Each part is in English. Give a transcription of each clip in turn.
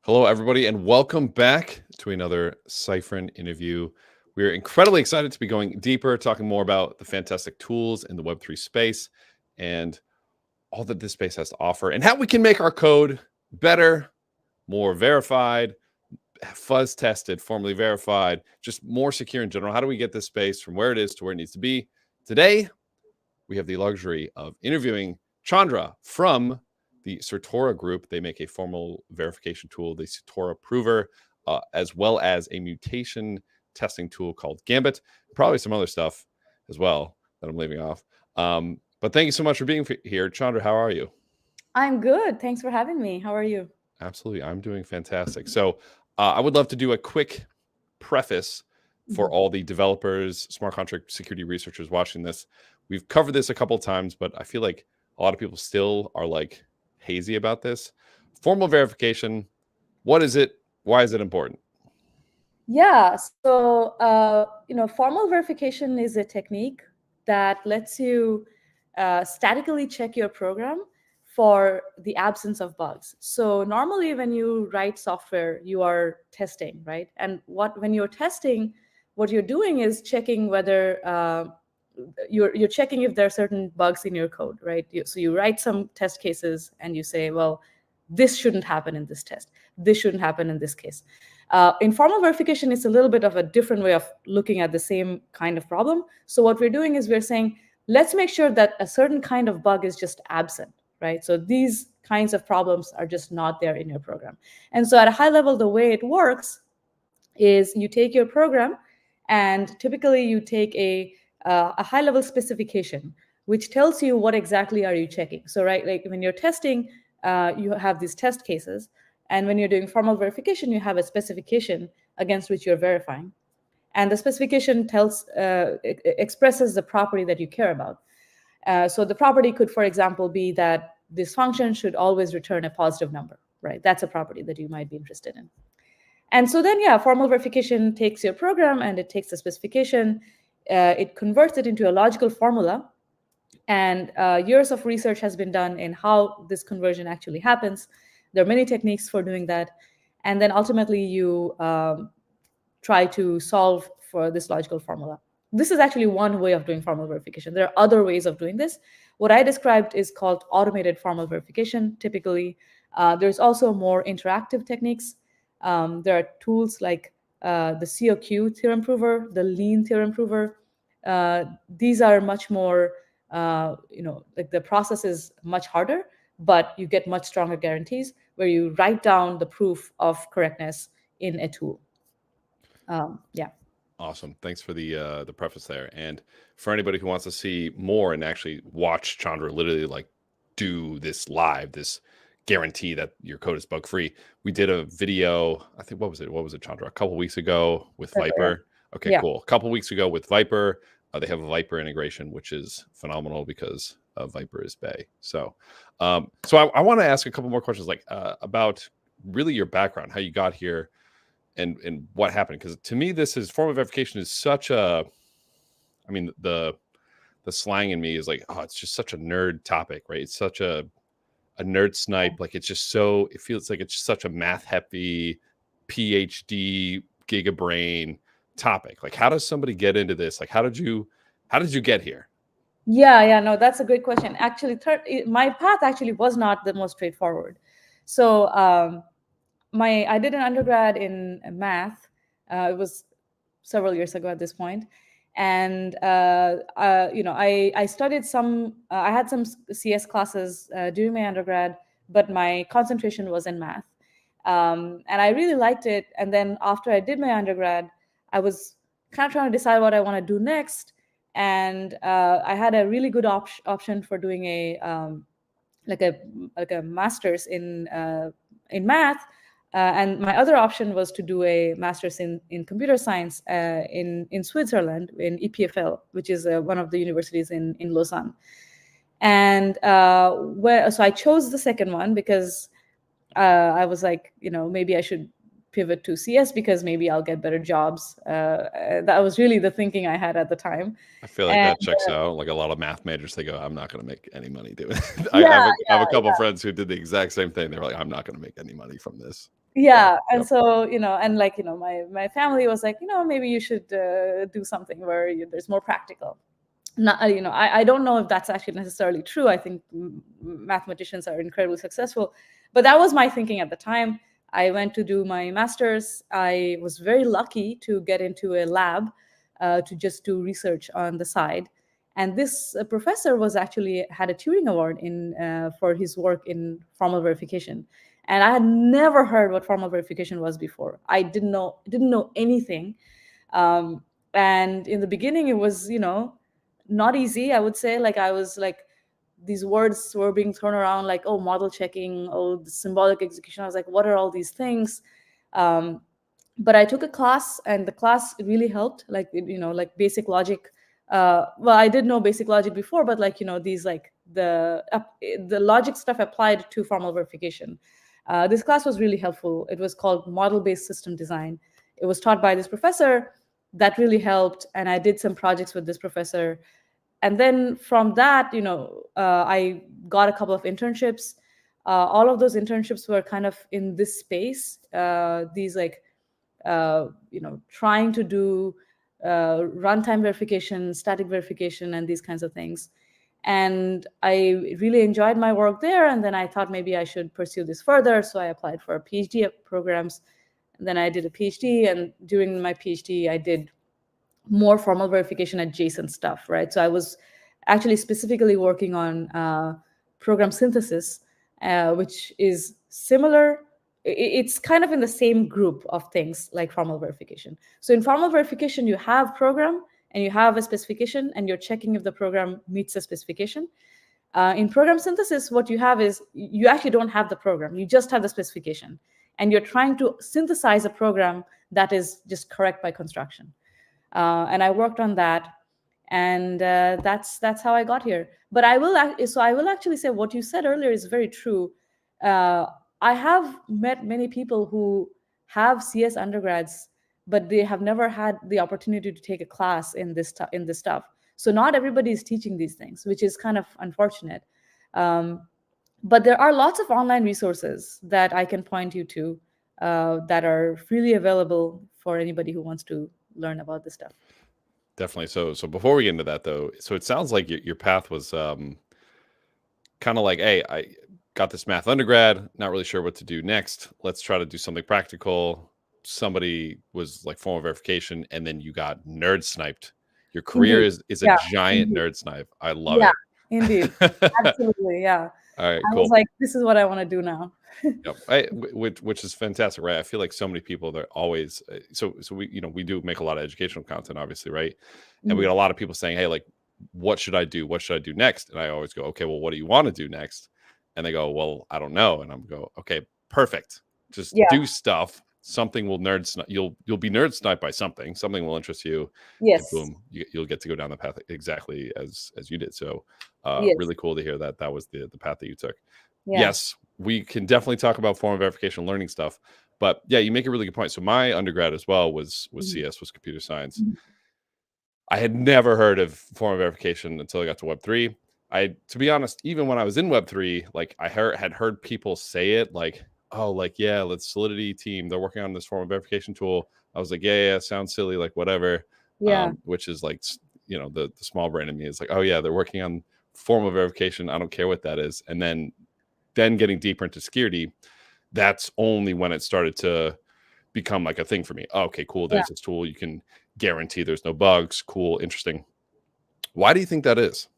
Hello, everybody, and welcome back to another Cypherin interview. We're incredibly excited to be going deeper, talking more about the fantastic tools in the Web3 space and all that this space has to offer and how we can make our code better, more verified, fuzz tested, formally verified, just more secure in general. How do we get this space from where it is to where it needs to be? Today, we have the luxury of interviewing Chandra from the Certora group. They make a formal verification tool, the Certora Prover, as well as a mutation testing tool called Gambit. Probably some other stuff as well that I'm leaving off. But thank you so much for being here. Chandra, how are you? I'm good. Thanks for having me. How are you? Absolutely. I'm doing fantastic. So I would love to do a quick preface for all the developers, smart contract security researchers watching this. We've covered this a couple of times, but I feel like a lot of people still are like hazy about this. Formal verification, what is it? Why is it important? Yeah, so formal verification is a technique that lets you statically check your program for the absence of bugs. So normally when you write software, you are testing, right? And when you're testing, what you're doing is checking whether you're checking if there are certain bugs in your code, right? So you write some test cases and you say, well, this shouldn't happen in this test. This shouldn't happen in this case. In formal verification, it's a little bit of a different way of looking at the same kind of problem. So what we're doing is we're saying, let's make sure that a certain kind of bug is just absent, right? So these kinds of problems are just not there in your program. And so at a high level, the way it works is you take your program and typically you take a high-level specification, which tells you what exactly are you checking. So, right, like when you're testing, you have these test cases. And when you're doing formal verification, you have a specification against which you're verifying. And the specification expresses the property that you care about. So the property could, for example, be that this function should always return a positive number, right? That's a property that you might be interested in. And so then, yeah, formal verification takes your program and it takes the specification, it converts it into a logical formula. And years of research has been done in how this conversion actually happens. There are many techniques for doing that. And then ultimately you try to solve for this logical formula. This is actually one way of doing formal verification. There are other ways of doing this. What I described is called automated formal verification, typically. There's also more interactive techniques. There are tools like the COQ theorem prover, the lean theorem prover. These are much more, like the process is much harder, but you get much stronger guarantees where you write down the proof of correctness in a tool. Yeah. Awesome. Thanks for the preface there. And for anybody who wants to see more and actually watch Chandra literally like do this live, this guarantee that your code is bug free, we did a video. I think what was it, Chandra? A couple weeks ago with Viper. Okay, yeah. Cool. A couple weeks ago with Viper. They have a Viper integration, which is phenomenal because Viper is Bay. So, I want to ask a couple more questions, like about really your background, how you got here, and what happened. Because to me, this is formal verification is such a, I mean, the slang in me is like, oh, it's just such a nerd topic, right? It's such a nerd snipe. Like it's just so, it feels like it's just such a math heavy PhD gigabrain topic. Like how does somebody get into this? Like how did you get here? Yeah, no, that's a great question. Actually, my path actually was not the most straightforward. So I did an undergrad in math. It was several years ago at this point. And, I studied I had some CS classes during my undergrad, but my concentration was in math. And I really liked it. And then after I did my undergrad, I was kind of trying to decide what I want to do next. And I had a really good option for doing a master's in math. And my other option was to do a master's in computer science in Switzerland, in EPFL, which is one of the universities in Lausanne. And so I chose the second one because I was like, maybe I should pivot to CS because maybe I'll get better jobs. That was really the thinking I had at the time. I feel like that checks out. Like a lot of math majors, they go, I'm not going to make any money doing it. I have a couple of friends who did the exact same thing. They were like, I'm not going to make any money from this. Yeah, and Yep. so and like my family was like, maybe you should do something where there's more practical. Not, I don't know if that's actually necessarily true. I think mathematicians are incredibly successful, but that was my thinking at the time. I went to do my master's. I was very lucky to get into a lab to just do research on the side. And this professor was actually had a Turing Award in for his work in formal verification. And I had never heard what formal verification was before. I didn't know anything. Um, and in the beginning, it was not easy. I would say, like, I was like, these words were being thrown around, like, oh, model checking, oh, the symbolic execution. I was like, what are all these things? um, but I took a class, and the class really helped, like, like basic logic. Well, I did know basic logic before, but like, these, like, the logic stuff applied to formal verification. This class was really helpful. It was called model based system design. It was taught by this professor. That really helped, and I did some projects with this professor. And then from that, I got a couple of internships. All of those internships were kind of in this space, these, like, trying to do runtime verification, static verification, and these kinds of things. And I really enjoyed my work there. And then I thought maybe I should pursue this further. So I applied for a PhD programs. And then I did a PhD. And during my PhD, I did more formal verification adjacent stuff, right? So I was actually specifically working on program synthesis, which is similar. It's kind of in the same group of things like formal verification. So in formal verification, you have program and you have a specification, and you're checking if the program meets the specification. In program synthesis, what you have is you actually don't have the program, you just have the specification, and you're trying to synthesize a program that is just correct by construction. And I worked on that, and that's how I got here. But I will actually say what you said earlier is very true. Uh, I have met many people who have CS undergrads, but they have never had the opportunity to take a class in this stuff. So not everybody is teaching these things, which is kind of unfortunate. Um, but there are lots of online resources that I can point you to that are freely available for anybody who wants to learn about this stuff. Definitely. So before we get into that though, so it sounds like your path was kind of like, hey, I got this math undergrad, not really sure what to do next. Let's try to do something practical. Somebody was like formal verification, and then you got nerd sniped. Your career Indeed. is a Yeah. giant Indeed. nerd snipe. I love Yeah. it. Indeed. Absolutely. Yeah. All right, I was cool. like, this is what I want to do now. Yep. Which is fantastic, right? I feel like so many people, they're always so we we do make a lot of educational content, obviously, right? And we Mhm. got a lot of people saying, hey, like, what should I do? What should I do next? And I always go, okay, well, what do you want to do next? And they go, well, I don't know. And I'm go, okay, perfect. Just Yeah. do stuff. Something will you'll be nerd sniped by something. Something will interest you, and Yes. boom, you'll get to go down the path exactly as you did. So Yes. really cool to hear that was the path that you took. Yeah. Yes, we can definitely talk about form verification learning stuff. But yeah, you make a really good point. So my undergrad as well was Mhm. CS, was computer science. Mhm. I had never heard of form verification until I got to Web3. To be honest, even when I was in Web3, like had heard people say it, like, oh, like, yeah, let's Solidity team, they're working on this form of verification tool. I was like, yeah, sounds silly, like whatever. Yeah. Which is like, the small brain in me is like, oh yeah, they're working on form of verification. I don't care what that is. And then getting deeper into security, that's only when it started to become like a thing for me. Oh, okay, cool. Yeah. There's this tool. You can guarantee there's no bugs. Cool. Interesting. Why do you think that is?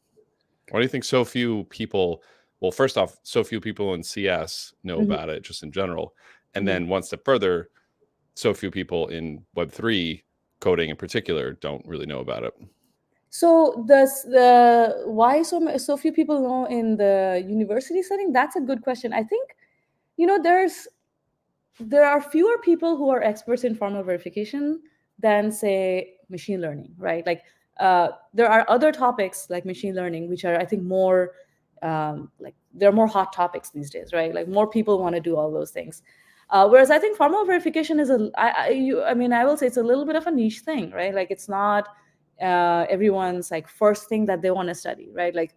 Why do you think so few people, well, first off, so few people in CS know Mhm. about it just in general. And Mhm. then one step further, so few people in Web3 coding in particular don't really know about it. So the why so few people know in the university setting? That's a good question. I think there are fewer people who are experts in formal verification than, say, machine learning, right? Like, there are other topics like machine learning, which are, I think, more like, they're more hot topics these days, right? Like, more people want to do all those things. Whereas I think formal verification is I mean, I will say it's a little bit of a niche thing, right? Like, it's not everyone's, like, first thing that they want to study, right? Like,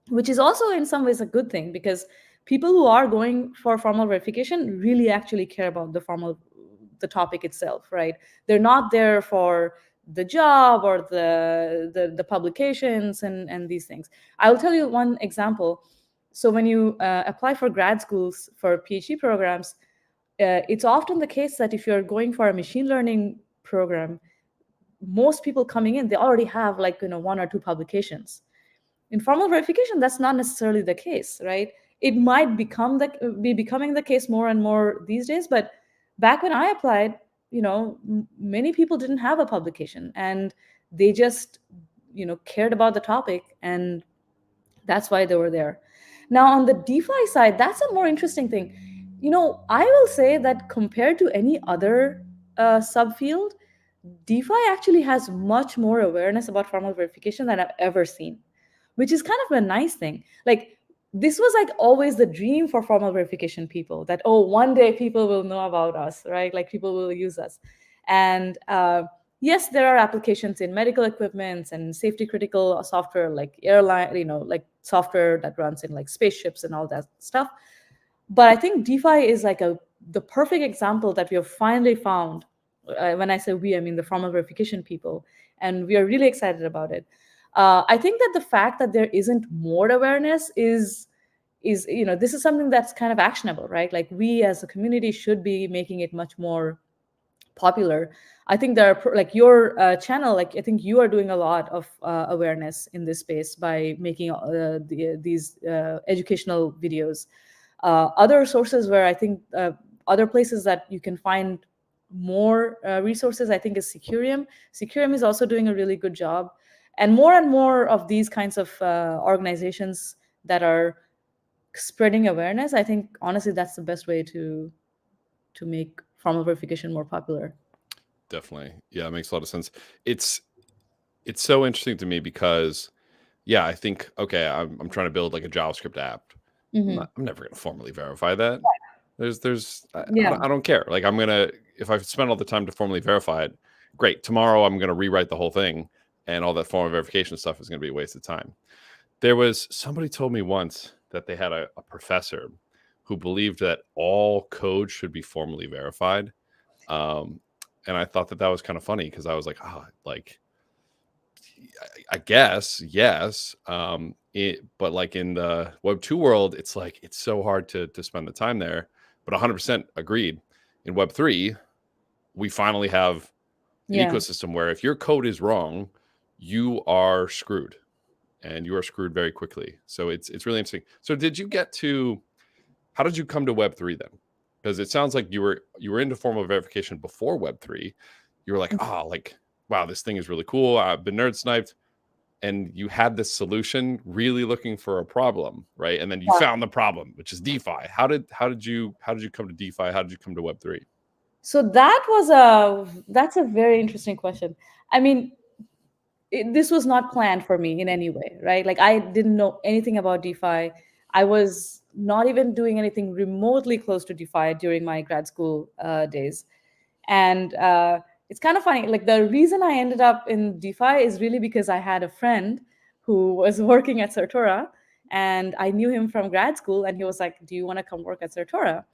which is also in some ways a good thing, because people who are going for formal verification really actually care about the topic itself, right? They're not there for the job or the publications and these things. I'll tell you one example. So when you apply for grad schools for PhD programs, it's often the case that if you're going for a machine learning program, most people coming in, they already have like, one or two publications. In formal verification, that's not necessarily the case, right? It might be becoming the case more and more these days, but back when I applied, many people didn't have a publication, and they just, cared about the topic, and that's why they were there. Now, on the DeFi side, that's a more interesting thing. I will say that compared to any other subfield, DeFi actually has much more awareness about formal verification than I've ever seen, which is kind of a nice thing. Like, this was like always the dream for formal verification people, that, oh, one day people will know about us, right? Like, people will use us. And yes, there are applications in medical equipments and safety critical software, like airline, like software that runs in like spaceships and all that stuff. But I think DeFi is like the perfect example that we have finally found. When I say we, I mean the formal verification people, and we are really excited about it. I think that the fact that there isn't more awareness is this is something that's kind of actionable, right? Like, we as a community should be making it much more popular. I think there are like your channel, like I think you are doing a lot of awareness in this space by making these educational videos. Other sources where I think other places that you can find more resources, I think, is Securium. Securium is also doing a really good job. And more of these kinds of organizations that are spreading awareness, I think, honestly, that's the best way to make formal verification more popular. Definitely. Yeah, it makes a lot of sense. It's so interesting to me because, yeah, I think, okay, I'm trying to build like a JavaScript app. Mm-hmm. I'm never going to formally verify that. Yeah. I don't care. Like, if I spend all the time to formally verify it, great. Tomorrow I'm going to rewrite the whole thing, and all that formal verification stuff is going to be a waste of time. There was somebody told me once that they had a professor who believed that all code should be formally verified. And I thought that was kind of funny because I was like, I guess, yes. But like in the Web 2 world, it's like, it's so hard to spend the time there. But 100% agreed. In Web 3, we finally have an ecosystem where if your code is wrong, you are screwed, and you are screwed very quickly. So it's really interesting. So how did you come to Web 3 then? Because it sounds like you were into formal verification before Web 3. You were like, wow, this thing is really cool. I've been nerd sniped. And you had this solution, really looking for a problem, right? And then you found the problem, which is DeFi. How did you come to DeFi? How did you come to Web 3? So that's a very interesting question. I mean, this was not planned for me in any way, right? Like, I didn't know anything about DeFi. I was not even doing anything remotely close to DeFi during my grad school days. And it's kind of funny. Like, the reason I ended up in DeFi is really because I had a friend who was working at Certora, and I knew him from grad school, and he was like, "Do you want to come work at Certora?"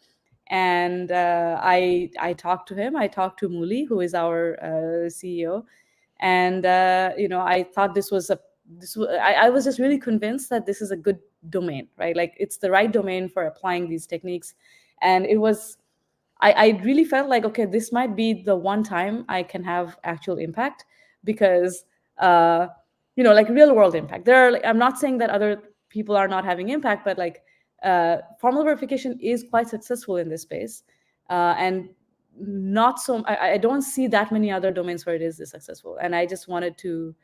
And I talked to him. I talked to Muli, who is our CEO, and I thought I was just really convinced that this is a good domain, right? Like, it's the right domain for applying these techniques. And it was, I really felt like, okay, this might be the one time I can have actual impact, because like real world impact. I'm not saying that other people are not having impact, but like formal verification is quite successful in this space, and not so. I don't see that many other domains where it is this successful, and I just wanted to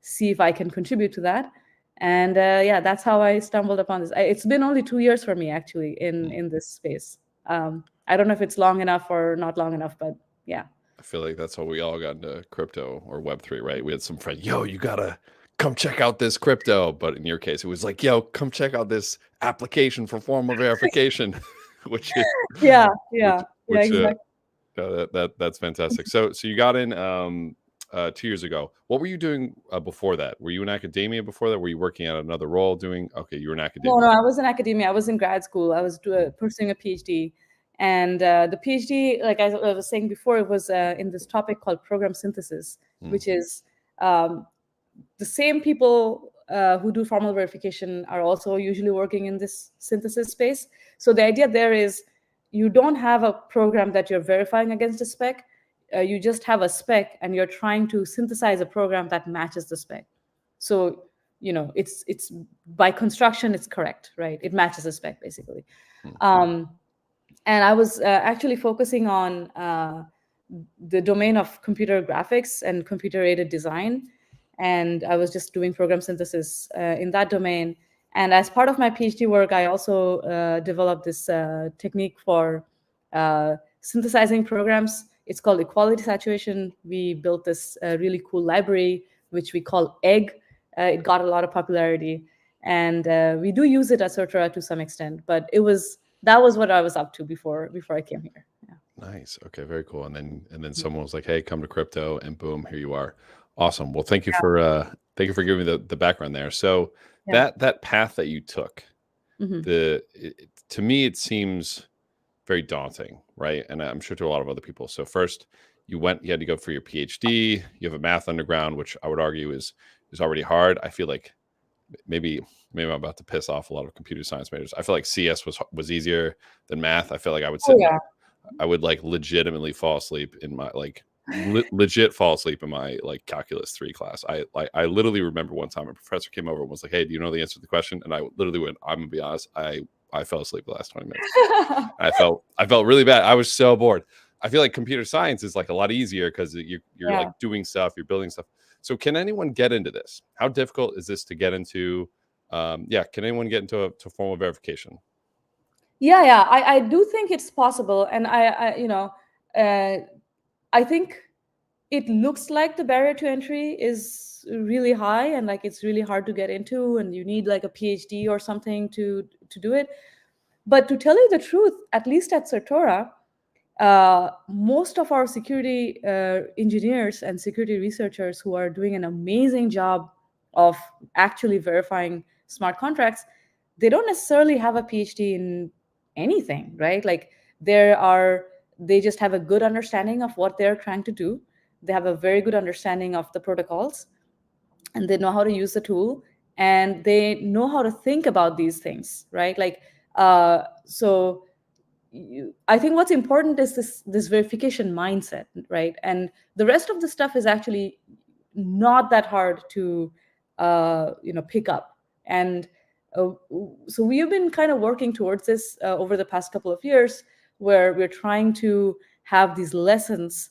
see if I can contribute to that. And that's how I stumbled upon this. It's been only 2 years for me, actually, in this space. I don't know if it's long enough or not long enough, but yeah. I feel like that's how we all got into crypto or Web3, right? We had some friend, yo, you gotta come check out this crypto. But in your case, it was like, yo, come check out this application for formal verification, which is exactly. that's fantastic. So you got in 2 years ago. What were you doing before that? Were you in academia before that? Were you working at another role doing? Okay, you were in academia. No, I was in academia. I was in grad school. I was pursuing a PhD. And the PhD, like I was saying before, it was in this topic called program synthesis, which is the same people who do formal verification are also usually working in this synthesis space. So the idea there is you don't have a program that you're verifying against a spec. You just have a spec and you're trying to synthesize a program that matches the spec. So, it's by construction, it's correct, right? It matches the spec basically. And I was actually focusing on the domain of computer graphics and computer-aided design. And I was just doing program synthesis in that domain. And as part of my PhD work, I also developed this technique for synthesizing programs. It's called equality saturation. We built this really cool library, which we call EGG. It got a lot of popularity. And we do use it at Certora to some extent. But that was what I was up to before I came here. Yeah. Nice. Okay, very cool. And then someone was like, "Hey, come to crypto," and boom, here you are. Awesome. Well, thank you for giving me the background there. So that path that you took, to me, it seems very daunting, right? And I'm sure to a lot of other people. So first, you had to go for your PhD. You have a math underground, which I would argue is already hard. I feel like maybe I'm about to piss off a lot of computer science majors. I feel like CS was easier than math. I feel like I would I would like legitimately fall asleep in my legit fall asleep in my like calculus 3 class. I literally remember one time a professor came over and was like, "Hey, do you know the answer to the question?" And I literally went, "I'm gonna be honest, I fell asleep the last 20 minutes." I felt really bad. I was so bored. I feel like computer science is like a lot easier because you're like doing stuff, you're building stuff. So can anyone get into this? How difficult is this to get into? Can anyone get into formal verification? Yeah. I do think it's possible, and I think it looks like the barrier to entry is really high, and like it's really hard to get into, and you need like a PhD or something to do it. But to tell you the truth, at least at Certora, most of our security engineers and security researchers who are doing an amazing job of actually verifying smart contracts, they don't necessarily have a PhD in anything, right? Like they just have a good understanding of what they're trying to do. They have a very good understanding of the protocols, and they know how to use the tool, and they know how to think about these things, right? Like, so I think what's important is this verification mindset, right? And the rest of the stuff is actually not that hard to pick up. And so we have been kind of working towards this over the past couple of years, where we're trying to have these lessons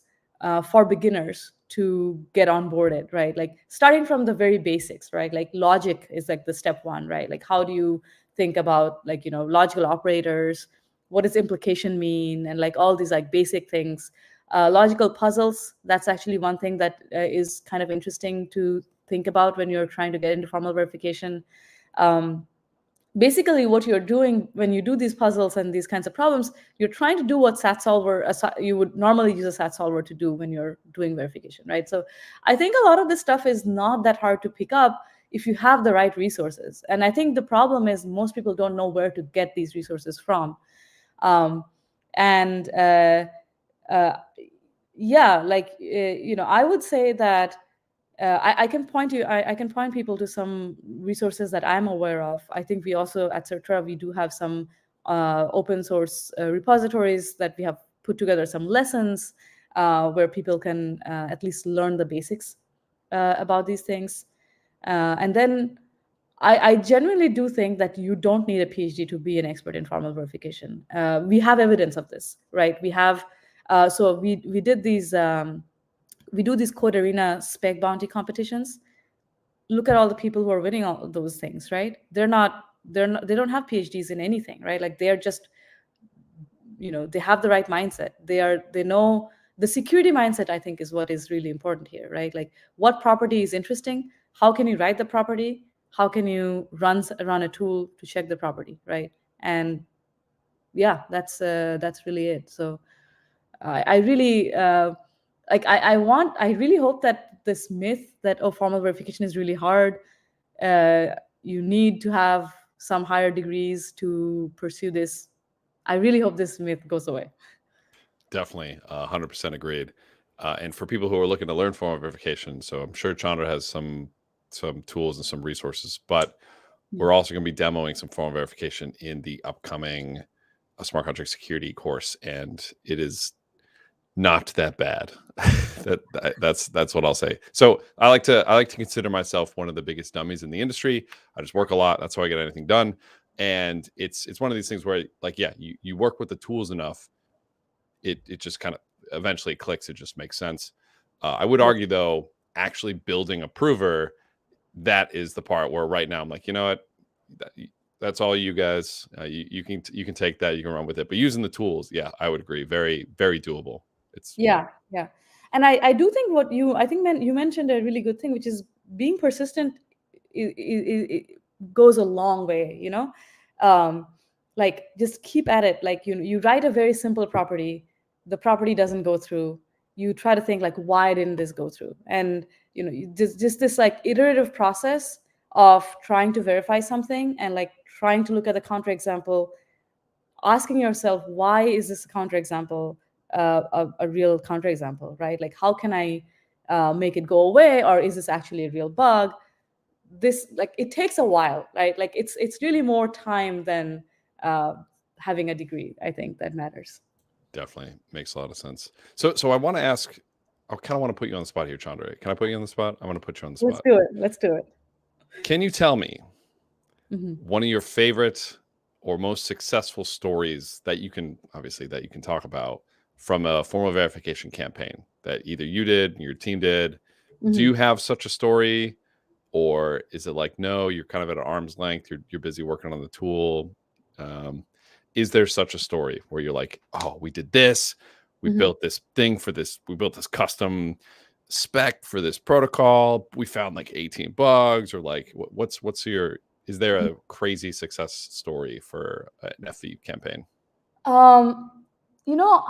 for beginners to get onboarded, right? Like starting from the very basics, right? Like logic is like the step one, right? Like how do you think about like logical operators? What does implication mean? And like all these like basic things. Logical puzzles, that's actually one thing that is kind of interesting to think about when you're trying to get into formal verification. Basically, what you're doing when you do these puzzles and these kinds of problems, you're trying to do what you would normally use a SAT solver to do when you're doing verification, right? So I think a lot of this stuff is not that hard to pick up if you have the right resources. And I think the problem is most people don't know where to get these resources from. I would say that I can point people to some resources that I'm aware of. I think we also at Certora, we do have some open source repositories that we have put together some lessons where people can at least learn the basics about these things. And then I genuinely do think that you don't need a PhD to be an expert in formal verification. We have evidence of this, right? We have, so we did these, we do these Code Arena spec bounty competitions. Look at all the people who are winning all of those things, right? They don't have PhDs in anything, right? Like they're just, they have the right mindset. They know the security mindset, I think, is what is really important here, right? Like what property is interesting? How can you write the property? How can you run a tool to check the property, right? And yeah, that's really it. So I really like I really hope that this myth that formal verification is really hard, you need to have some higher degrees to pursue this. I really hope this myth goes away. Definitely, 100% agreed. And for people who are looking to learn formal verification, so I'm sure Chandra has some tools and some resources, but we're also going to be demoing some formal verification in the upcoming smart contract security course, and it is not that bad. That's what I'll say. So I like to consider myself one of the biggest dummies in the industry. I just work a lot. That's how I get anything done. And it's one of these things where, like, yeah, you work with the tools enough, it just kind of eventually clicks. It just makes sense. I would argue, though, actually building a prover, that is the part where right now I'm like, you know what, that's all you guys. You can take that, you can run with it. But using the tools, yeah, I would agree, very very doable. It's Yeah. And I do think you mentioned a really good thing, which is being persistent it goes a long way, like just keep at it. Like you write a very simple property, the property doesn't go through, you try to think like, why didn't this go through? And just this like iterative process of trying to verify something and like trying to look at the counterexample, asking yourself, why is this counterexample a real counterexample, right? Like, how can I make it go away, or is this actually a real bug? This, like, it takes a while, right? Like it's really more time than having a degree. I think that matters. definitely makes a lot of sense. So I want to ask, I kind of want to put you on the spot here, Chandra. Can I put you on the spot? I want to put you on the Let's spot. do it. Let's do it. Can you tell me Mm-hmm. one of your favorite or most successful stories that you can talk about from a formal verification campaign that either you did, your team did? Mm-hmm. Do you have such a story, or is it like, no, you're kind of at an arm's length, you're busy working on the tool? Is there such a story where you're like, oh, we did this, we Mm-hmm. built this thing for this, we built this custom spec for this protocol, we found like 18 bugs, or like what's your, is there a crazy success story for an FV campaign? You know,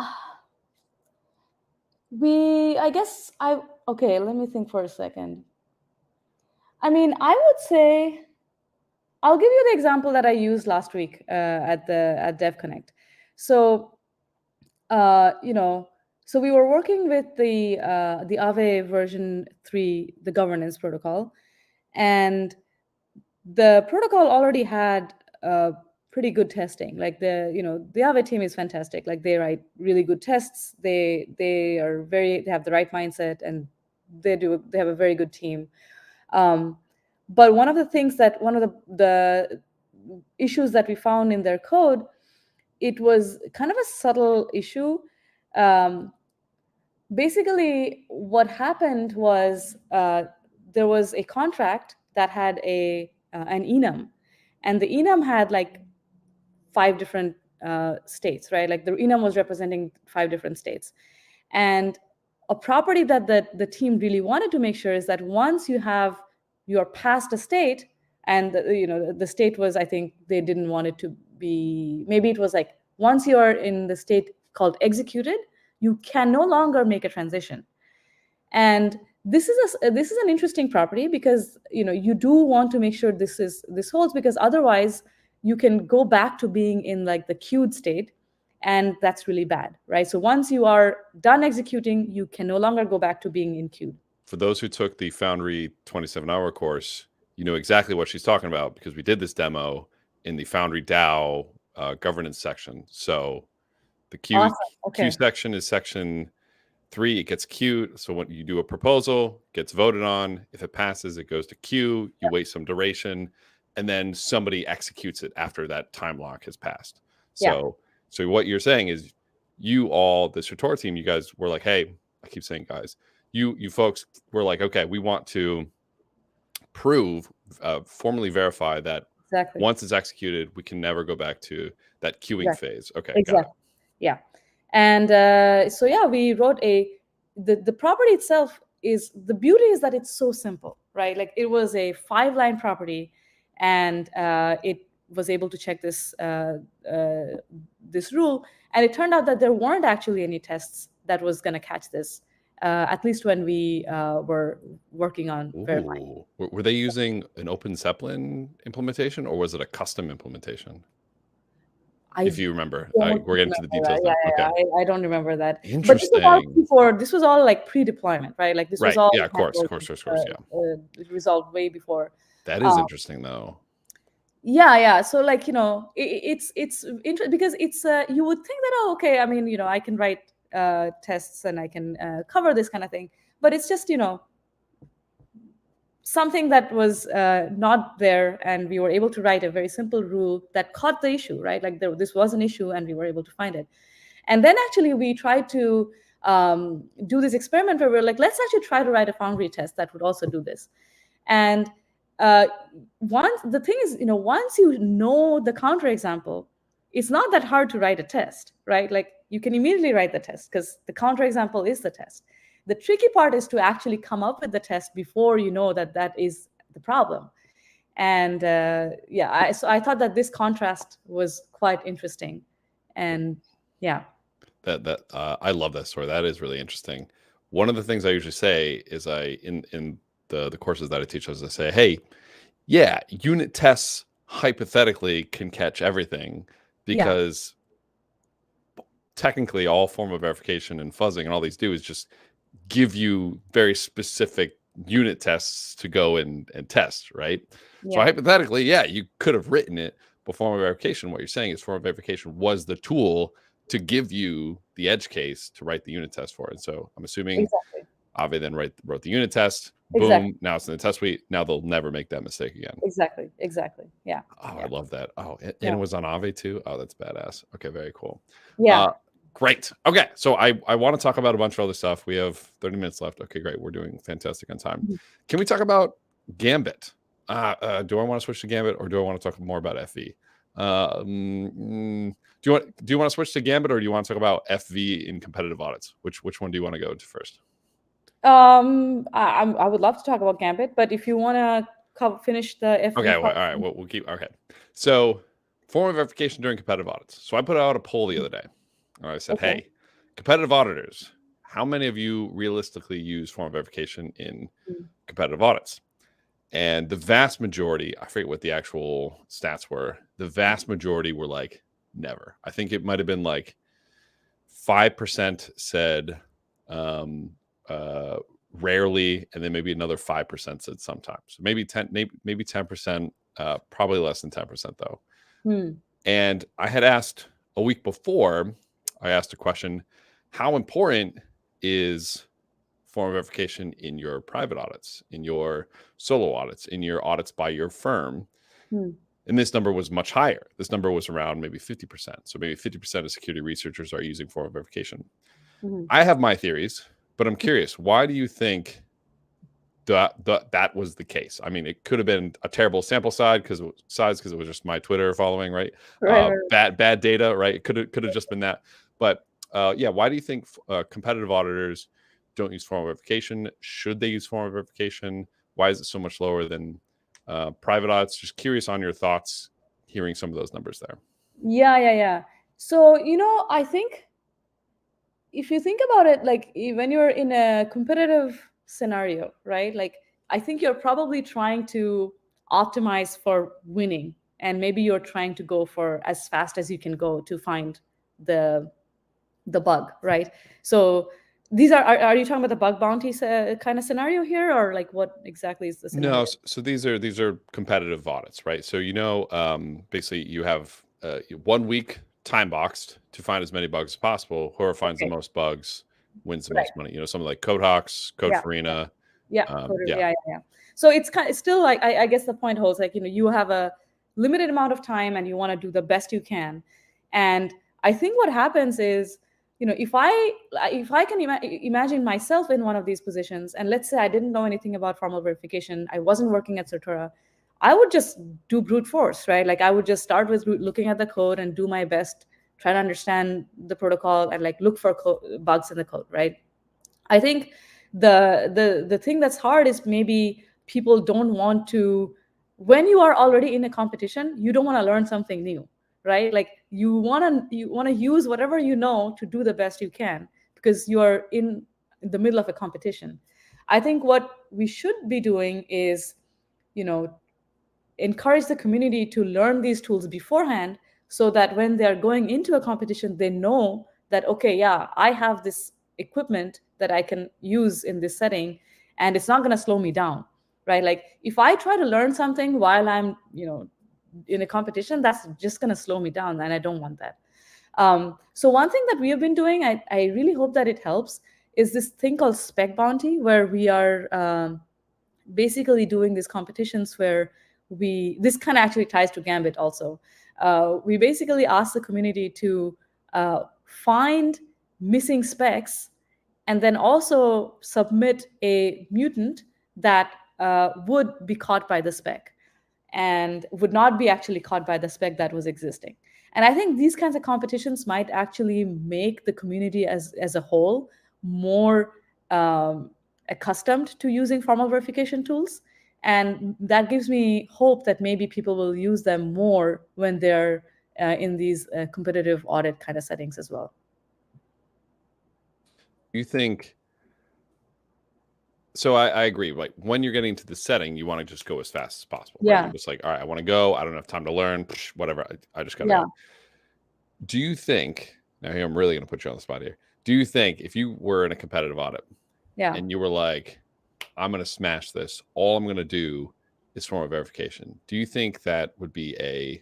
I guess okay, let me think for a second. I mean, I would say, I'll give you the example that I used last week at DevConnect. So, so we were working with the Aave version 3, the governance protocol, and the protocol already had pretty good testing. Like the Aave team is fantastic. Like they write really good tests. They have the right mindset, and they have a very good team. But one of the issues that we found in their code, it was kind of a subtle issue. Basically, what happened was there was a contract that had an enum, and the enum had like 5 different states, right? Like the enum was representing 5 different states, and a property that the team really wanted to make sure is that once you're past a state, and the state was, I think they didn't want it to be, maybe it was like, once you are in the state called executed, you can no longer make a transition. And this is an interesting property, because you do want to make sure this holds, because otherwise you can go back to being in like the queued state, and that's really bad, right? So once you are done executing, you can no longer go back to being in queued. For those who took the Foundry 27-hour course, you know exactly what she's talking about, because we did this demo in the Foundry DAO governance section. So the queue, Awesome. Okay. queue section is section 3. It gets queued. So when you do a proposal, gets voted on. If it passes, it goes to queue. You wait some duration, and then somebody executes it after that time lock has passed. So what you're saying is, you all, the Certora team, you guys were like, hey, I keep saying guys, you folks were like, okay, we want to prove, formally verify that Exactly. once it's executed, we can never go back to that queuing phase. Okay, Exactly. got it. Yeah. And so we wrote the property itself, is the beauty is that it's so simple, right? Like it was a 5-line property, and it was able to check this rule, and it turned out that there weren't actually any tests that was going to catch this. at least when we were working on verifying. Ooh. Were they using an Open Zeppelin implementation, or was it a custom implementation? If you remember, we're getting to the details now. Okay. I don't remember that. But Interesting. this was all like pre-deployment, right? Like this was Right. all Yeah, of course. Yeah. Resolved way before. That is interesting, though. Yeah. So like, it's interesting because it's you would think that, oh, okay, I mean, I can write tests and I can cover this kind of thing, but it's just, something that was not there, and we were able to write a very simple rule that caught the issue, right? Like this was an issue and we were able to find it. And then actually we tried to do this experiment where we're like, let's actually try to write a foundry test that would also do this. And the thing is, once you know the counterexample, it's not that hard to write a test, right? Like you can immediately write the test because the counterexample is the test. The tricky part is to actually come up with the test before you know that that is the problem. And so I thought that this contrast was quite interesting. And yeah. That I love that story. That is really interesting. One of the things I usually say is in the courses that I teach, as I say, hey, yeah, unit tests hypothetically can catch everything because technically all form of verification and fuzzing and all these do is just give you very specific unit tests to go and test, right? Yeah. So hypothetically, you could have written it, but form of verification, what you're saying is form of verification was the tool to give you the edge case to write the unit test for it. So I'm assuming Aave then wrote the unit test. Boom. Now it's in the test suite. Now they'll never make that mistake again. Exactly. Yeah. Oh, I love that. Oh, and it was on Aave too. Oh, that's badass. Okay, very cool. Yeah. Great. Okay, so I want to talk about a bunch of other stuff. We have 30 minutes left. Okay, great. We're doing fantastic on time. Mm-hmm. Can we talk about Gambit? Do I want to switch to Gambit, or do I want to talk more about FV? Do you want to switch to Gambit, or do you want to talk about FV in competitive audits? Which one do you want to go to first? I would love to talk about Gambit, but if you want to finish the FV. Okay, all right. We'll keep. Okay, so form of verification during competitive audits. So I put out a poll the other day. I said, hey, competitive auditors, how many of you realistically use form of verification in competitive audits? And the vast majority, I forget what the actual stats were, the vast majority were like, never. I think it might have been like 5% said rarely, and then maybe another 5% said sometimes. So maybe 10%, probably less than 10% though. And I had asked a week before, I asked a question, how important is form of verification in your private audits, in your solo audits, in your audits by your firm? And this number was much higher. This number was around maybe 50%. So maybe 50% of security researchers are using form of verification. I have my theories, but I'm curious, why do you think that was the case? I mean, it could have been a terrible sample size because it was just my Twitter following, right? Bad data, right? It could have just been that. But why do you think competitive auditors don't use form of verification? Should they use form of verification? Why is it so much lower than private audits? Just curious on your thoughts hearing some of those numbers there. Yeah. So, I think if you think about it, like when you're in a competitive scenario, right? Like I think you're probably trying to optimize for winning, and maybe you're trying to go for as fast as you can go to find the bug, right? So these are you talking about the bug bounty kind of scenario here, or like what exactly is the scenario? No, so these are competitive audits, right? So basically you have 1 week time boxed to find as many bugs as possible. Whoever finds the most bugs wins the most money. Something like CodeHawks, Codefarina. Yeah. So it's still like I guess the point holds, like you have a limited amount of time and you want to do the best you can. And I think what happens is, if I can imagine myself in one of these positions, and let's say I didn't know anything about formal verification, I wasn't working at Certora, I would just do brute force, right? Like I would just start with looking at the code and do my best, try to understand the protocol and like look for bugs in the code, right? I think the thing that's hard is maybe people don't want to, when you are already in a competition, you don't want to learn something new, right? Like you want to use whatever you know to do the best you can, because you are in in the middle of a competition. I think what we should be doing is, you know, encourage the community to learn these tools beforehand, so that when they're going into a competition, they know that, okay, yeah, I have this equipment that I can use in this setting, and it's not going to slow me down, right? Like if I try to learn something while I'm, in a competition, that's just going to slow me down, and I don't want that. So one thing that we have been doing, I really hope that it helps, is this thing called spec bounty, where we are basically doing these competitions where this kind of actually ties to Gambit also. We basically ask the community to find missing specs, and then also submit a mutant that would be caught by the spec and would not be actually caught by the spec that was existing. And I think these kinds of competitions might actually make the community as a whole more accustomed to using formal verification tools. And that gives me hope that maybe people will use them more when they're in these competitive audit kind of settings as well. You think so? I agree. Like when you're getting to the setting, you want to just go as fast as possible. Right? Yeah. You're just like, all right, I want to go. I don't have time to learn. Whatever. I just gotta Yeah. go. Do you think? Now here, I'm really gonna put you on the spot here. Do you think if you were in a competitive audit, Yeah. and you were like, I'm gonna smash this, all I'm gonna do is formal verification, do you think that would be a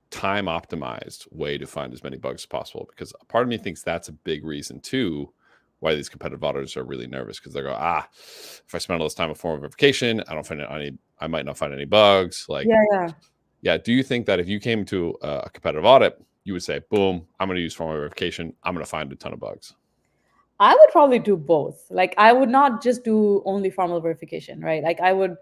time optimized way to find as many bugs as possible? Because part of me thinks that's a big reason too why these competitive auditors are really nervous, because they go, if I spend all this time with formal verification, I might not find any bugs. Like, yeah. Do you think that if you came to a competitive audit, you would say, boom, I'm going to use formal verification, I'm going to find a ton of bugs? I would probably do both. Like I would not just do only formal verification, right? Like I would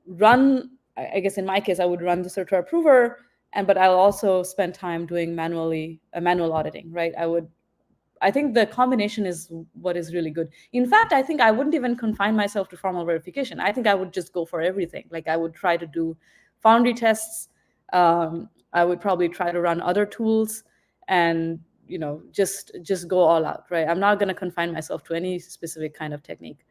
run, I guess in my case, I would run the Certora prover, but I'll also spend time doing manual auditing, right? I think the combination is what is really good. In fact, I think I wouldn't even confine myself to formal verification. I think I would just go for everything. Like I would try to do foundry tests. I would probably try to run other tools, and just go all out, right? I'm not going to confine myself to any specific kind of technique.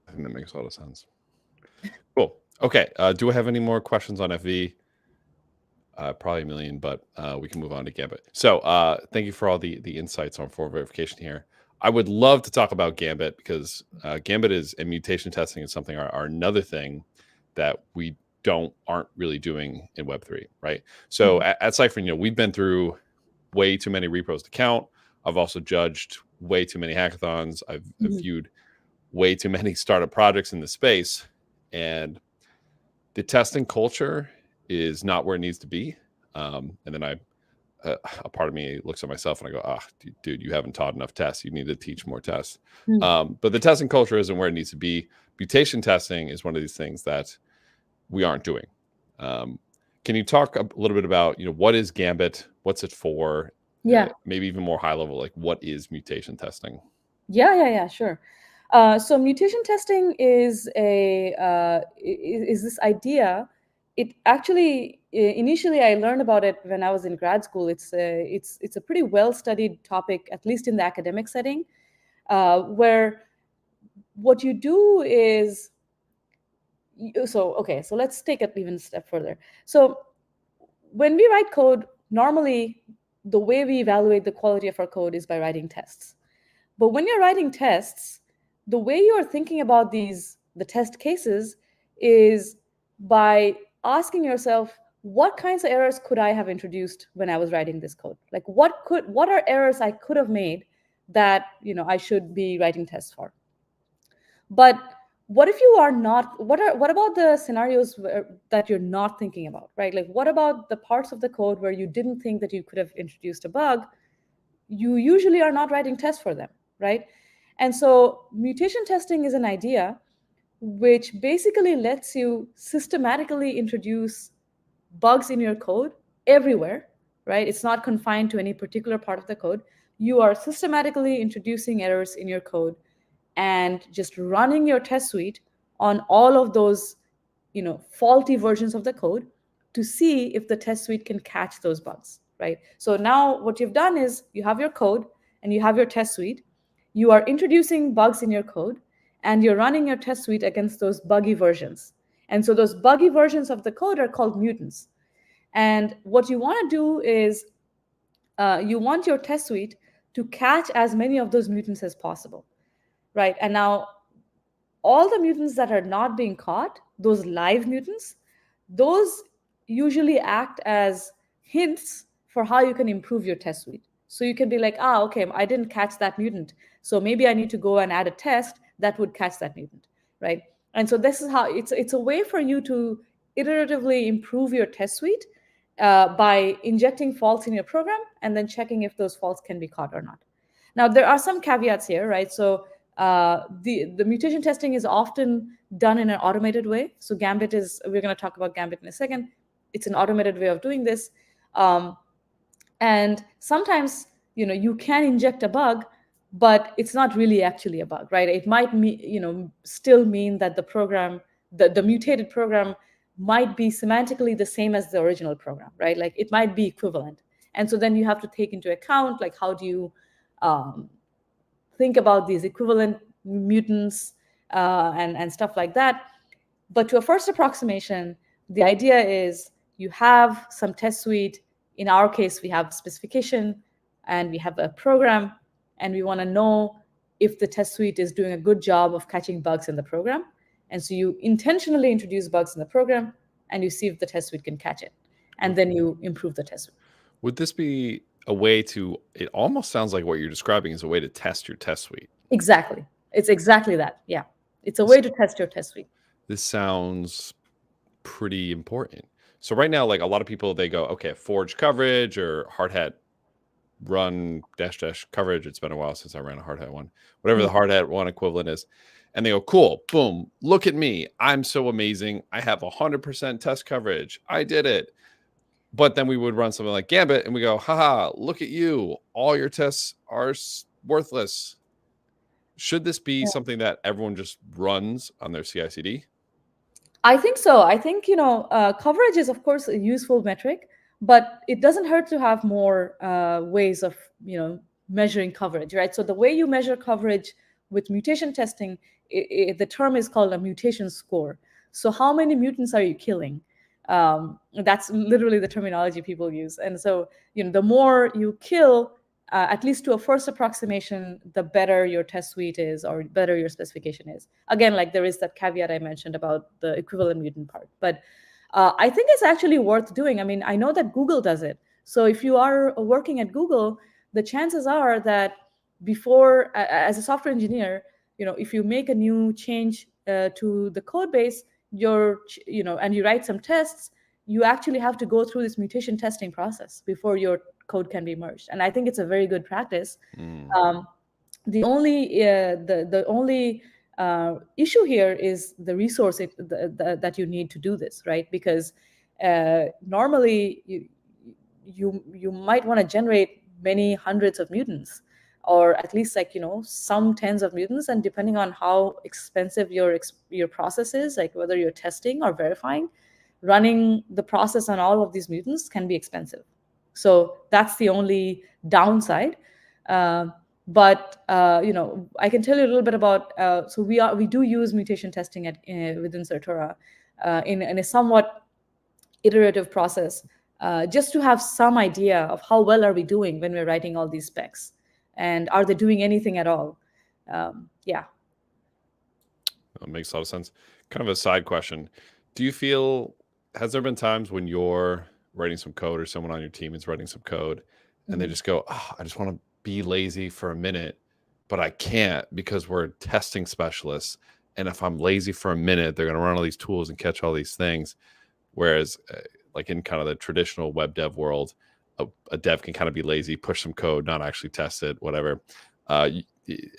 I think that makes a lot of sense. Cool. Okay. Do I have any more questions on FV? Probably a million, but we can move on to Gambit. So thank you for all the insights on formal verification here. I would love to talk about Gambit, because Gambit and mutation testing is something are another thing that we aren't really doing in Web3, right? So at Cypher, we've been through way too many repos to count. I've also judged way too many hackathons. I've viewed way too many startup projects in the space, and the testing culture is not where it needs to be. And then a part of me looks at myself and I go, dude, you haven't taught enough tests. You need to teach more tests. But the testing culture isn't where it needs to be. Mutation testing is one of these things that we aren't doing. Can you talk a little bit about, what is Gambit? What's it for? Yeah. Maybe even more high level, like what is mutation testing? Yeah, sure. So mutation testing is this idea. It actually initially I learned about it when I was in grad school. It's a pretty well studied topic, at least in the academic setting, where what you do is so let's take it even a step further. So when we write code, normally the way we evaluate the quality of our code is by writing tests. But when you're writing tests, the way you're thinking about the test cases is by asking yourself, what kinds of errors could I have introduced when I was writing this code? Like what are errors I could have made that I should be writing tests for? But what if you are not? What about the scenarios that you're not thinking about, right? Like what about the parts of the code where you didn't think that you could have introduced a bug? You usually are not writing tests for them, right? And so mutation testing is an idea which basically lets you systematically introduce bugs in your code everywhere, right? It's not confined to any particular part of the code. You are systematically introducing errors in your code and just running your test suite on all of those, faulty versions of the code to see if the test suite can catch those bugs, right? So now what you've done is you have your code and you have your test suite. You are introducing bugs in your code, and you're running your test suite against those buggy versions. And so those buggy versions of the code are called mutants. And what you want to do is you want your test suite to catch as many of those mutants as possible, right? And now all the mutants that are not being caught, those live mutants, those usually act as hints for how you can improve your test suite. So you can be like, okay, I didn't catch that mutant. So maybe I need to go and add a test that would catch that mutant, right? And so this is how it's a way for you to iteratively improve your test suite by injecting faults in your program and then checking if those faults can be caught or not. Now, there are some caveats here, right? So the mutation testing is often done in an automated way. So Gambit is, we're going to talk about Gambit in a second. It's an automated way of doing this. And sometimes, you can inject a bug, but it's not really actually a bug, right? It might still mean that the program, the mutated program might be semantically the same as the original program, right? Like it might be equivalent. And so then you have to take into account, like, how do you think about these equivalent mutants and stuff like that. But to a first approximation, the idea is you have some test suite. In our case, we have specification and we have a program, and we want to know if the test suite is doing a good job of catching bugs in the program. And so you intentionally introduce bugs in the program and you see if the test suite can catch it. And then you improve the test suite. Would this be a way to, it almost sounds like what you're describing is a way to test your test suite. Exactly. It's exactly that. Yeah. It's a way to test your test suite. This sounds pretty important. So right now, like a lot of people, they go, okay, forge coverage or hard hat run -- coverage. It's been a while since I ran a hard hat one, whatever the hard hat one equivalent is. And they go, cool, boom, look at me. I'm so amazing. I have 100% test coverage. I did it. But then we would run something like Gambit and we go, haha, look at you. All your tests are worthless. Should this be something that everyone just runs on their CI/CD? I think so. I think, coverage is, of course, a useful metric, but it doesn't hurt to have more ways of, measuring coverage, right? So the way you measure coverage with mutation testing, the term is called a mutation score. So how many mutants are you killing? That's literally the terminology people use. And so, the more you kill, at least to a first approximation, the better your test suite is or better your specification is. Again, like there is that caveat I mentioned about the equivalent mutant part. But I think it's actually worth doing. I mean, I know that Google does it. So if you are working at Google, the chances are that before, as a software engineer, if you make a new change to the code base, and you write some tests, you actually have to go through this mutation testing process before your code can be merged. And I think it's a very good practice. The only issue here is the resource that you need to do this, right? Because normally you might want to generate many hundreds of mutants, or at least some tens of mutants, and depending on how expensive your process is, like whether you're testing or verifying, running the process on all of these mutants can be expensive. So that's the only downside. But I can tell you a little bit about. So we do use mutation testing within Certora in a somewhat iterative process, just to have some idea of how well are we doing when we're writing all these specs, and are they doing anything at all? Yeah. That makes a lot of sense. Kind of a side question. Do you feel, has there been times when you're writing some code or someone on your team is writing some code and they just go, I just want to be lazy for a minute, but I can't because we're testing specialists. And if I'm lazy for a minute, they're going to run all these tools and catch all these things. Whereas like in kind of the traditional web dev world, a dev can kind of be lazy, push some code, not actually test it, whatever. At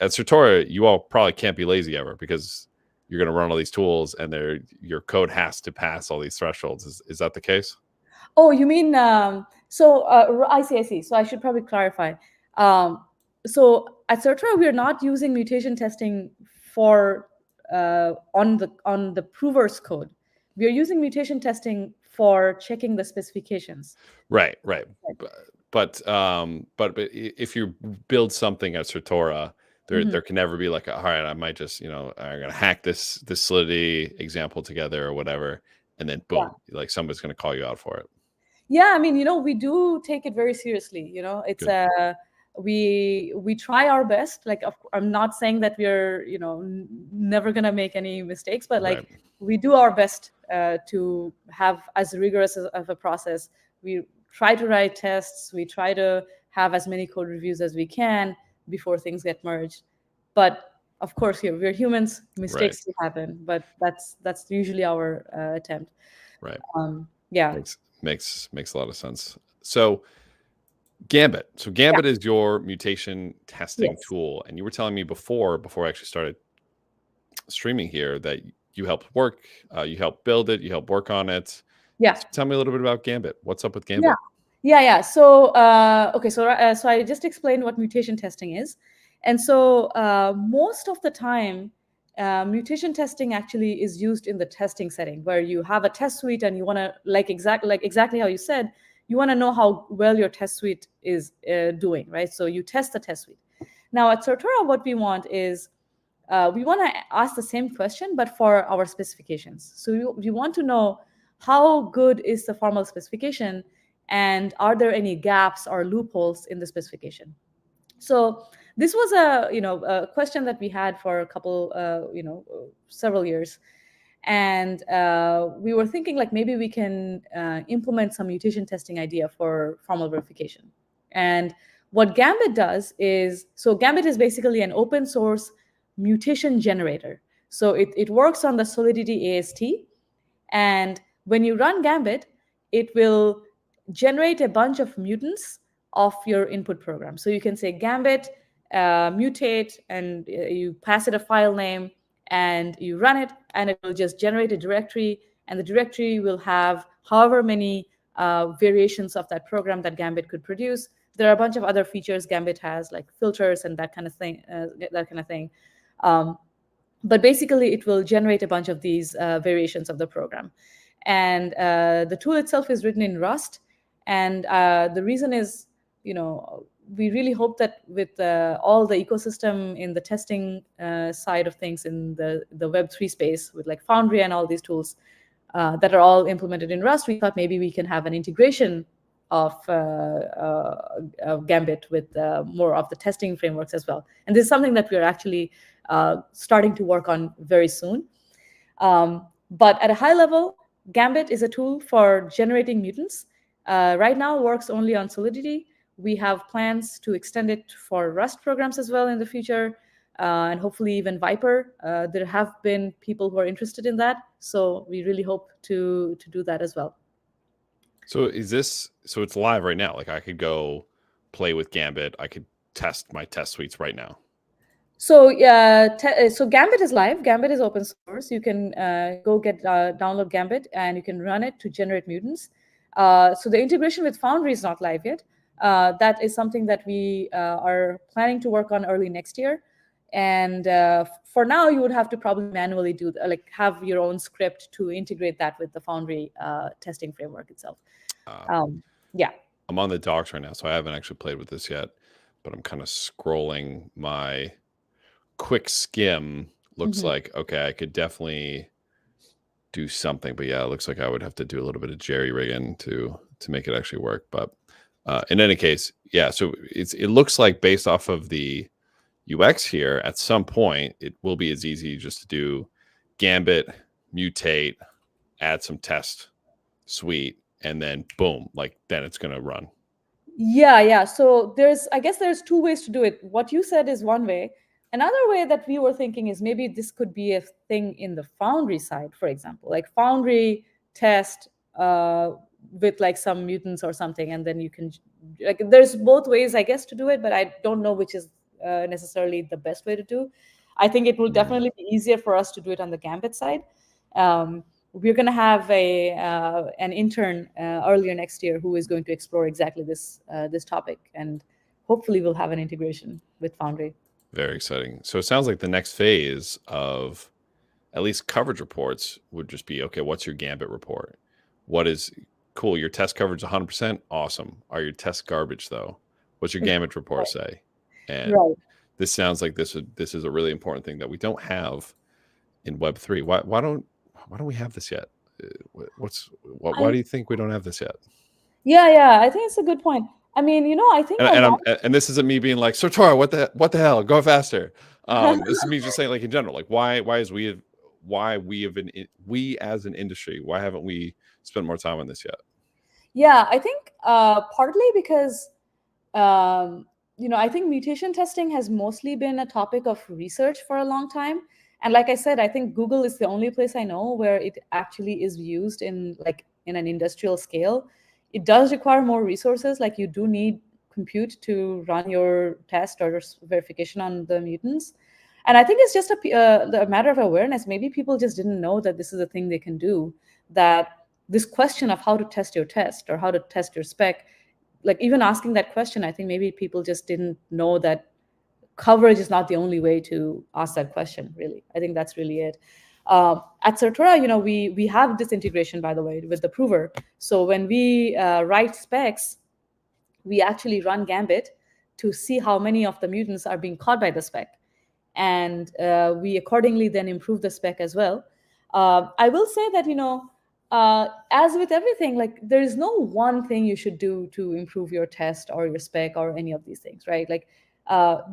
Certora, you all probably can't be lazy ever because you're going to run all these tools and your code has to pass all these thresholds. Is that the case? Oh, you mean, so I see. So I should probably clarify. So at Certora, we're not using mutation testing for on the prover's code. We're using mutation testing for checking the specifications. Right. But if you build something at Certora, there can never be like, all right, I might just, I'm gonna hack this Solidity example together or whatever, and then boom, like somebody's gonna call you out for it. Yeah, I mean, we do take it very seriously. It's Good. we try our best. Like, I'm not saying that we're never gonna make any mistakes, but like Right. we do our best to have as rigorous of a process. We try to write tests. We try to have as many code reviews as we can before things get merged. But of course, we're humans. Mistakes do happen, but that's usually our attempt. Right. Yeah. Makes a lot of sense. So Gambit. So Gambit is your mutation testing Yes. tool, and you were telling me before I actually started streaming here that you helped work, you helped build it, you helped work on it. Yeah. So tell me a little bit about Gambit. What's up with Gambit? Yeah. So okay, so I just explained what mutation testing is, and so most of the time, mutation testing actually is used in the testing setting where you have a test suite and you want to exactly how you said, you want to know how well your test suite is doing, right? So you test the test suite. Now at Certora, what we want is we want to ask the same question, but for our specifications. So we want to know how good is the formal specification, and are there any gaps or loopholes in the specification. So this was a question that we had for a couple several years, and we were thinking like maybe we can implement some mutation testing idea for formal verification. And what Gambit does is, so Gambit is basically an open source mutation generator. So it works on the Solidity AST, and when you run Gambit, it will generate a bunch of mutants of your input program. So you can say Gambit mutate, and you pass it a file name, and you run it, and it will just generate a directory, and the directory will have however many variations of that program that Gambit could produce. There are a bunch of other features Gambit has, like filters and that kind of thing. But basically, it will generate a bunch of these variations of the program. And the tool itself is written in Rust. And the reason is, we really hope that with all the ecosystem in the testing side of things in the Web3 space, with like Foundry and all these tools that are all implemented in Rust, we thought maybe we can have an integration of Gambit with more of the testing frameworks as well. And this is something that we're actually starting to work on very soon. But at a high level, Gambit is a tool for generating mutants. Right now, it works only on Solidity. We have plans to extend it for Rust programs as well in the future, and hopefully even Viper. There have been people who are interested in that, so we really hope to do that as well. So it's live right now? Like I could go play with Gambit. I could test my test suites right now. So so Gambit is live. Gambit is open source. You can go download Gambit, and you can run it to generate mutants. So the integration with Foundry is not live yet. That is something that we are planning to work on early next year. And for now, you would have to probably manually do have your own script to integrate that with the Foundry testing framework itself. Yeah. I'm on the docs right now, so I haven't actually played with this yet, but I'm kind of scrolling my quick skim. Looks like, okay, I could definitely do something, but yeah, it looks like I would have to do a little bit of jerry rigging to make it actually work. But in any case, yeah, so it looks like based off of the UX here, at some point it will be as easy just to do Gambit, mutate, add some test suite, and then boom, like then it's going to run. Yeah. So I guess there's two ways to do it. What you said is one way. Another way that we were thinking is maybe this could be a thing in the Foundry side, for example, like Foundry test with like some mutants or something, and then you can there's both ways, I guess, to do it, but I don't know which is necessarily the best way to do. I think it will definitely be easier for us to do it on the Gambit side. We're going to have an intern earlier next year who is going to explore exactly this topic, and hopefully we'll have an integration with Foundry. Very exciting. So it sounds like the next phase of at least coverage reports would just be, okay, what's your Gambit report? what is cool? Your test coverage 100%, awesome. Are your tests garbage though? What's your Gambit report say? And Right. this sounds like this is a really important thing that we don't have in Web3. Why don't we have this yet? Why do you think we don't have this yet? Yeah, I think it's a good point. I mean, I think and this isn't me being like, Certora, what the hell? Go faster. This is me just saying, like, in general, like, why we as an industry, why haven't we spent more time on this yet? Yeah, I think partly because I think mutation testing has mostly been a topic of research for a long time. And like I said, I think Google is the only place I know where it actually is used in an industrial scale. It does require more resources. Like, you do need compute to run your test or verification on the mutants. And I think it's just a matter of awareness. Maybe people just didn't know that this is a thing they can do, that this question of how to test your test or how to test your spec, like even asking that question, I think maybe people just didn't know that coverage is not the only way to ask that question, really. I think that's really it. At Certora, we have this integration, by the way, with the prover. So when we write specs, we actually run Gambit to see how many of the mutants are being caught by the spec. And we accordingly then improve the spec as well. I will say that, as with everything, like, there is no one thing you should do to improve your test or your spec or any of these things, right? Like,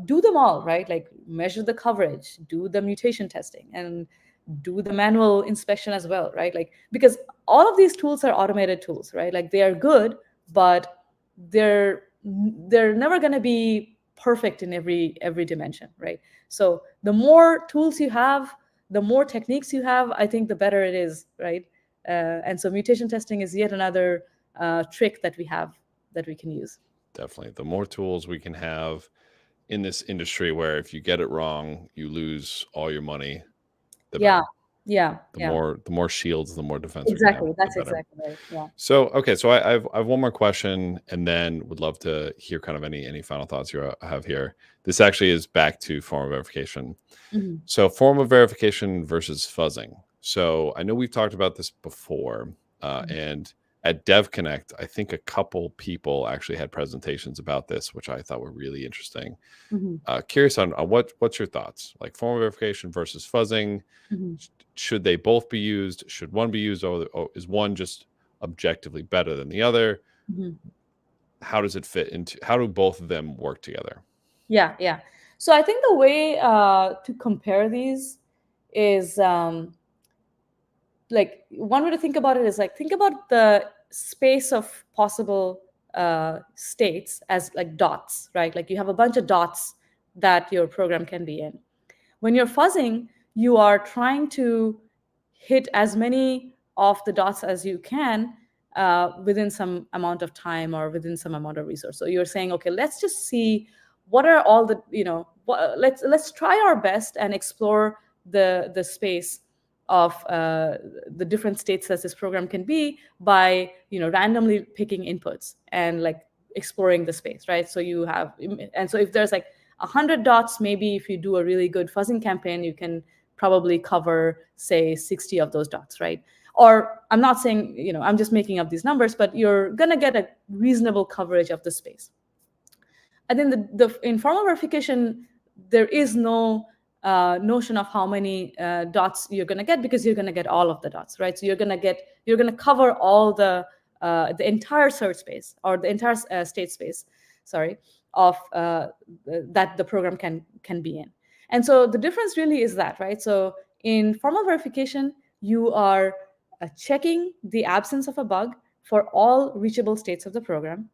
do them all, right? Like, measure the coverage, do the mutation testing, and do the manual inspection as well, right? Like, because all of these tools are automated tools, right? Like, they are good, but they're never going to be perfect in every dimension, right? So the more tools you have, the more techniques you have, I think the better it is, right? And so mutation testing is yet another trick that we have that we can use. Definitely. The more tools we can have in this industry, where if you get it wrong, you lose all your money, the better. The more shields, the more defense Exactly. we can have, That's the better. exactly right. Yeah. So, okay. So I have one more question, and then would love to hear kind of any final thoughts you have here. This actually is back to form of verification. Mhm. So form of verification versus fuzzing. So I know we've talked about this before, and at DevConnect, I think a couple people actually had presentations about this, which I thought were really interesting. Mhm. Curious on what's your thoughts, like form of verification versus fuzzing. Mhm. Should they both be used? Should one be used, or is one just objectively better than the other? Mhm. How does it fit into? How do both of them work together? Yeah. So I think the way to compare these is like, one way to think about it is, like, think about the space of possible states as like dots, right? Like, you have a bunch of dots that your program can be in. When you're fuzzing, you are trying to hit as many of the dots as you can within some amount of time or within some amount of resource. So you're saying, okay, let's just see what are all the, let's try our best and explore the space of the different states that this program can be by randomly picking inputs and like exploring the space, right? So you have, and so if there's like 100 dots, maybe if you do a really good fuzzing campaign, you can probably cover, say, 60 of those dots, right? Or I'm not saying, I'm just making up these numbers, but you're gonna get a reasonable coverage of the space. And then the informal verification, there is no notion of how many dots you're going to get, because you're going to get all of the dots, right? So you're going to cover all the entire search space, or the entire state space, sorry, of that the program can be in. And so the difference really is that, right? So in formal verification, you are checking the absence of a bug for all reachable states of the program,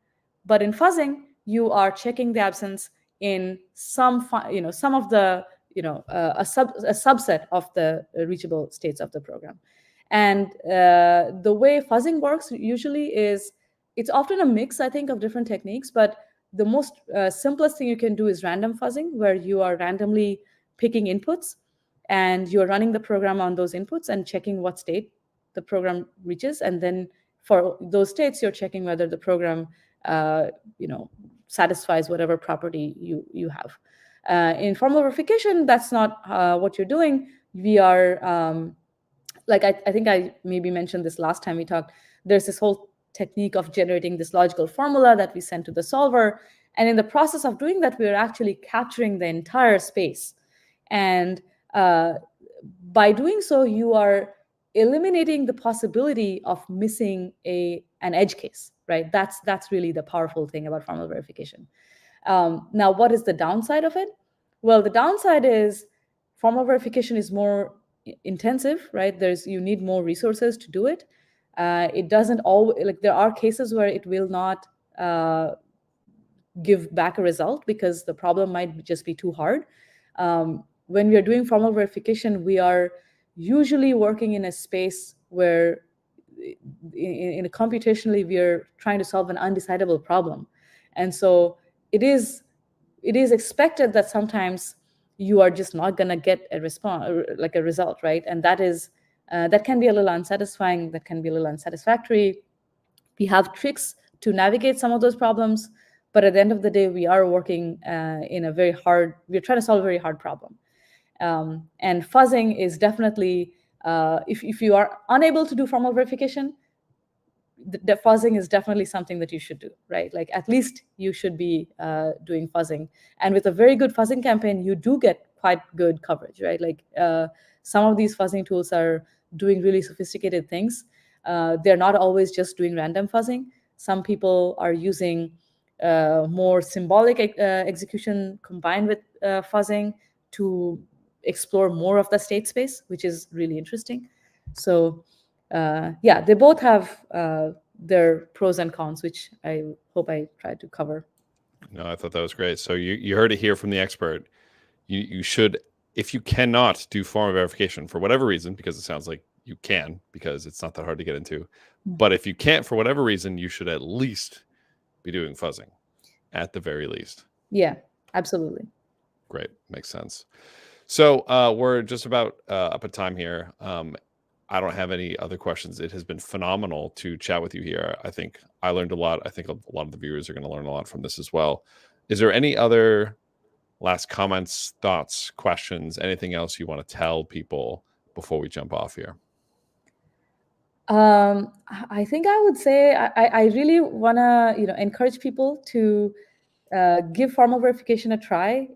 but in fuzzing, you are checking the absence in some of the a subset of the reachable states of the program. And the way fuzzing works usually is, it's often a mix, I think, of different techniques, but the most simplest thing you can do is random fuzzing, where you are randomly picking inputs and you're running the program on those inputs and checking what state the program reaches, and then for those states you're checking whether the program satisfies whatever property you have. In formal verification, that's not what you're doing. We are like, I think I maybe mentioned this last time we talked. there's this whole technique of generating this logical formula that we send to the solver. And in the process of doing that, we are actually capturing the entire space. And by doing so, you are eliminating the possibility of missing an edge case, right? That's really the powerful thing about formal verification. Now, what is the downside of it? Well, the downside is formal verification is more intensive, right? You need more resources to do it. It doesn't always, like, there are cases where it will not give back a result because the problem might just be too hard. When we are doing formal verification, we are usually working in a space where in a computationally we are trying to solve an undecidable problem. And so it is expected that sometimes you are just not going to get a response, like a result, right? And that can be a little unsatisfying, that can be a little unsatisfactory. We have tricks to navigate some of those problems, but at the end of the day, we are working we're trying to solve a very hard problem. And fuzzing is definitely, if you are unable to do formal verification, the fuzzing is definitely something that you should do, right? Like, at least you should be doing fuzzing. And with a very good fuzzing campaign, you do get quite good coverage, right? Like, some of these fuzzing tools are doing really sophisticated things. They're not always just doing random fuzzing. Some people are using more symbolic execution combined with fuzzing to explore more of the state space, which is really interesting. So yeah, they both have their pros and cons, which I hope I tried to cover. No, I thought that was great. So you heard it here from the expert. You should, if you cannot do formal verification for whatever reason, because it sounds like you can, because it's not that hard to get into. But if you can't for whatever reason, you should at least be doing fuzzing, at the very least. Yeah, absolutely. Great, makes sense. So we're just about up at time here. I don't have any other questions. It has been phenomenal to chat with you here. I think I learned a lot. I think a lot of the viewers are going to learn a lot from this as well. Is there any other last comments, thoughts, questions, anything else you want to tell people before we jump off here? I think I would say I really want to encourage people to give formal verification a try.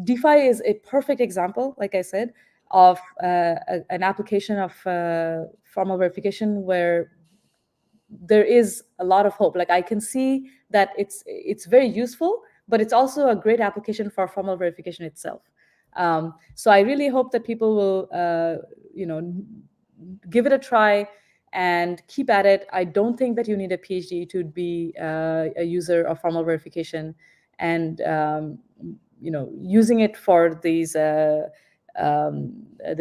DeFi is a perfect example, like I said, of an application of formal verification where there is a lot of hope. Like, I can see that it's very useful, but it's also a great application for formal verification itself. So I really hope that people will give it a try and keep at it. I don't think that you need a PhD to be a user of formal verification, and using it for these the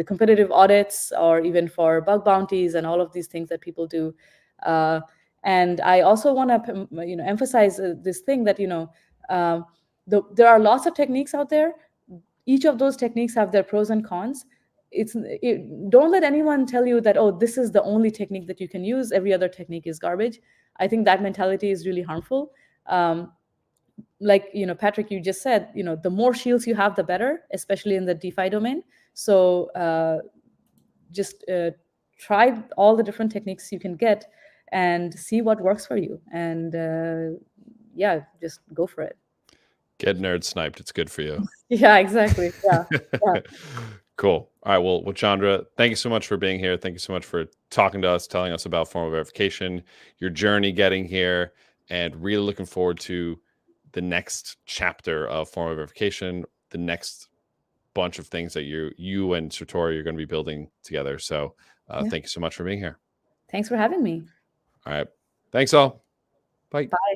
competitive audits, or even for bug bounties and all of these things that people do. And I also want to emphasize this thing that there are lots of techniques out there. Each of those techniques have their pros and cons. Don't let anyone tell you that, oh, this is the only technique that you can use, every other technique is garbage. I think that mentality is really harmful. Like, Patrick, you just said, the more shields you have, the better, especially in the DeFi domain. So just try all the different techniques you can get and see what works for you. And yeah, just go for it. Get nerd sniped. It's good for you. Yeah, exactly. Yeah. Yeah. Cool. All right. Well, Chandra, thank you so much for being here. Thank you so much for talking to us, telling us about formal verification, your journey getting here, and really looking forward to the next chapter of formal verification, the next bunch of things that you and Certora you're going to be building together. So thank you so much for being here. Thanks for having me. All right. Thanks all. Bye. Bye.